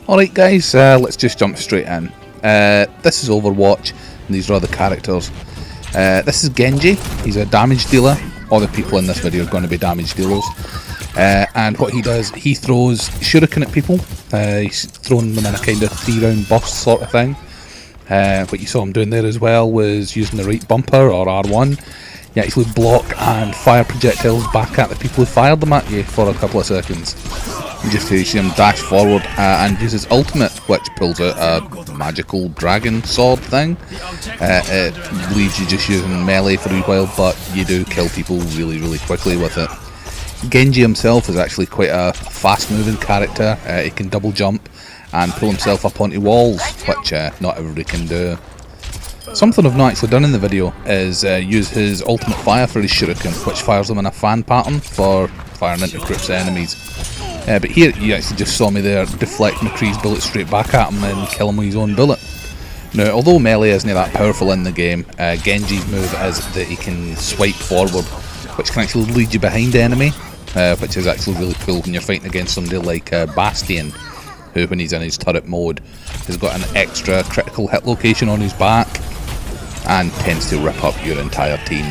Alright guys, let's just jump straight in. This is Overwatch, and these are the characters. This is Genji. He's a damage dealer. All the people in this video are going to be damage dealers. And what he does, he throws shuriken at people. He's throwing them in a kind of 3-round burst sort of thing. What you saw him doing there as well was using the right bumper, or R1. You actually block and fire projectiles back at the people who fired them at you for a couple of seconds. You just see him dash forward and use his ultimate, which pulls out a magical dragon sword thing. It leaves you just using melee for a while, but you do kill people really quickly with it. Genji himself is actually quite a fast moving character. He can double jump and pull himself up onto walls, which not everybody can do. Something I've not actually done in the video is use his ultimate fire for his shuriken, which fires them in a fan pattern for firing into groups of enemies. But here you actually just saw me there deflect McCree's bullet straight back at him and kill him with his own bullet. Now, although melee isn't that powerful in the game, Genji's move is that he can swipe forward, which can actually lead you behind the enemy, which is actually really cool when you're fighting against somebody like Bastion, who when he's in his turret mode has got an extra critical hit location on his back and tends to rip up your entire team.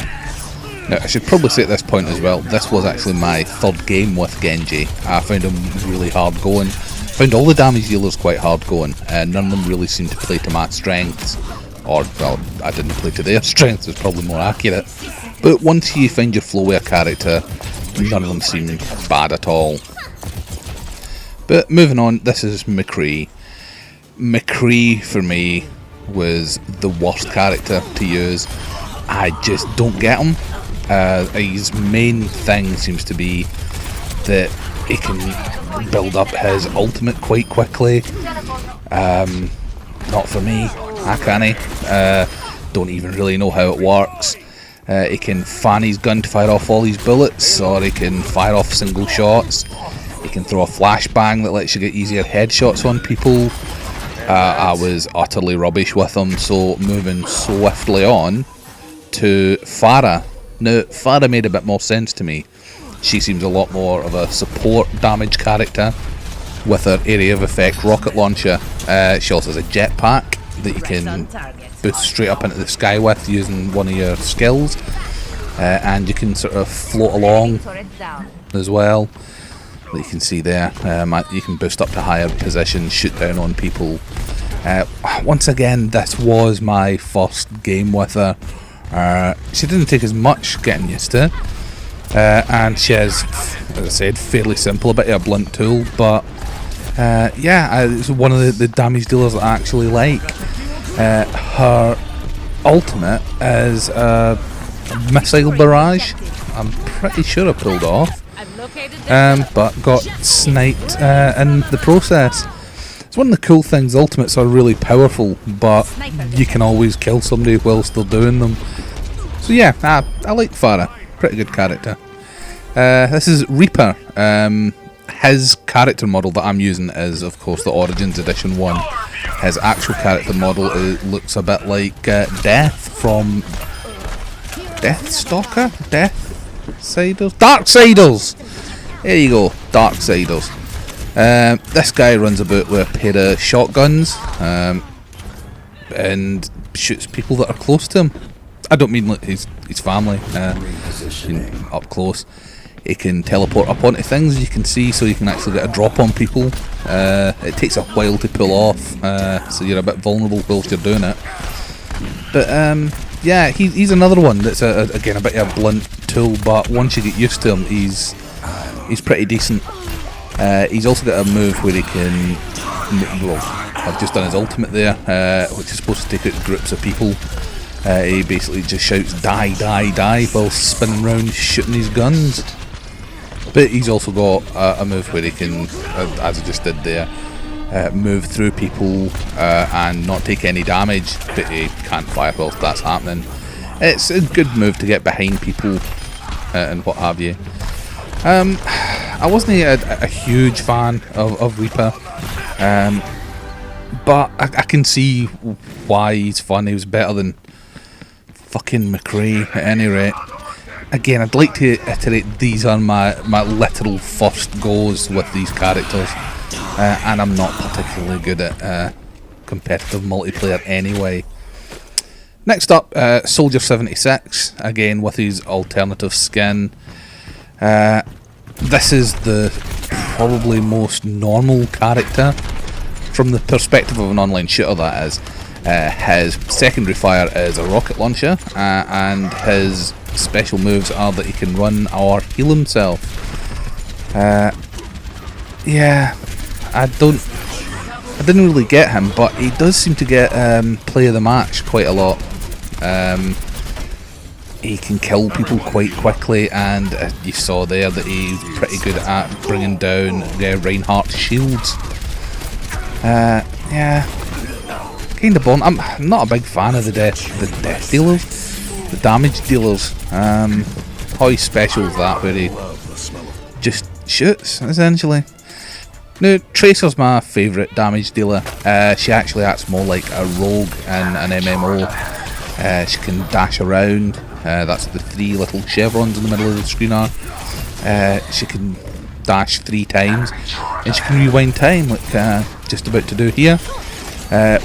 Now, I should probably say at this point as well, this was actually my third game with Genji. I found him really hard going. Found all the damage dealers quite hard going, and none of them really seemed to play to my strengths. Or, well, I didn't play to their strengths, is probably more accurate. But once you find your flow with a character, none of them seem bad at all. But moving on, this is McCree. McCree, for me, was the worst character to use. I just don't get him. His main thing seems to be that he can build up his ultimate quite quickly. Not for me. I can't. Don't even really know how it works. He can fan his gun to fire off all his bullets, or he can fire off single shots. He can throw a flashbang that lets you get easier headshots on people. I was utterly rubbish with him, so moving swiftly on to Pharah. Now, Pharah made a bit more sense to me. She seems a lot more of a support damage character with her area of effect rocket launcher. She also has a jetpack that you can boost straight up into the sky with using one of your skills. And you can sort of float along as well. That you can see there. You can boost up to higher positions, shoot down on people. Once again, this was my first game with her. She didn't take as much getting used to, and she is, as I said, fairly simple, a bit of a blunt tool, but yeah, it's one of the damage dealers that I actually like. Her ultimate is a missile barrage. I'm pretty sure I pulled off. But got sniped in the process. It's one of the cool things, ultimates are really powerful, but you can always kill somebody whilst they're doing them. So yeah, I like Pharah, pretty good character. This is Reaper. His character model that I'm using is of course the Origins Edition 1. His actual character model looks a bit like Death from Deathstalker? Darksiders! There you go, Darksiders. This guy runs about with a pair of shotguns and shoots people that are close to him. I don't mean like his family, up close. He can teleport up onto things, you can see, so you can actually get a drop on people. It takes a while to pull off, so you're a bit vulnerable whilst you're doing it. But yeah, he's another one that's again a bit of a blunt tool, but once you get used to him, he's pretty decent. He's also got a move where he can, well, I've just done his ultimate there, which is supposed to take out groups of people. He basically just shouts die, die, die while spinning around shooting his guns. But he's also got a move where he can, as I just did there, move through people and not take any damage, but he can't fire whilst that's happening. It's a good move to get behind people and what have you. I wasn't a huge fan of Reaper, but I can see why he's fun. He was better than fucking McCree at any rate. Again, I'd like to iterate these are my literal first goes with these characters. and I'm not particularly good at competitive multiplayer anyway. Next up, Soldier 76, again with his alternative skin. This is the probably most normal character from the perspective of an online shooter, that is. His secondary fire is a rocket launcher, and his special moves are that he can run or heal himself. Yeah, I didn't really get him, but he does seem to get play of the match quite a lot. He can kill people quite quickly, and you saw there that he's pretty good at bringing down Reinhardt's shields. Yeah, kind of boring. I'm not a big fan of the death dealers, the damage dealers. How special is that, where he just shoots, essentially. Now, Tracer's my favourite damage dealer. She actually acts more like a rogue in an MMO. She can dash around. That's the 3 little chevrons in the middle of the screen are. She can dash 3 times, and she can rewind time, like just about to do here.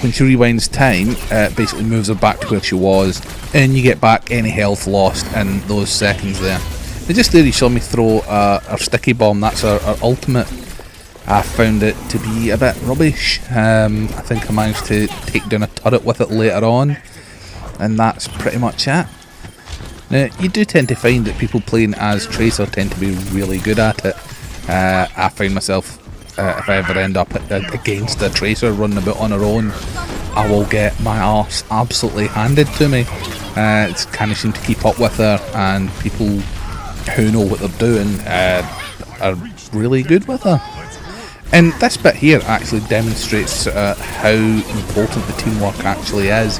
When she rewinds time, it basically moves her back to where she was, and you get back any health lost in those seconds there. And just there you saw me throw a sticky bomb. That's our ultimate. I found it to be a bit rubbish. I think I managed to take down a turret with it later on, and that's pretty much it. Now, you do tend to find that people playing as Tracer tend to be really good at it. I find myself, if I ever end up against a Tracer running about on her own, I will get my arse absolutely handed to me. It's kind of seem to keep up with her, and people who know what they're doing are really good with her. And this bit here actually demonstrates how important the teamwork actually is.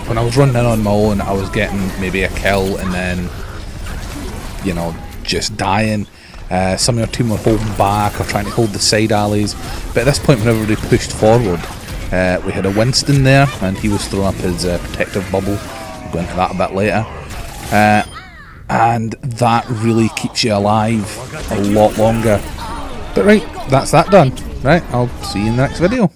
When I was running in on my own, I was getting maybe a kill and then, you know, just dying. Some of our team were holding back or trying to hold the side alleys. But at this point, when everybody pushed forward, we had a Winston there, and he was throwing up his protective bubble. We'll go into that a bit later. And that really keeps you alive a lot longer. But right, that's that done. Right, I'll see you in the next video.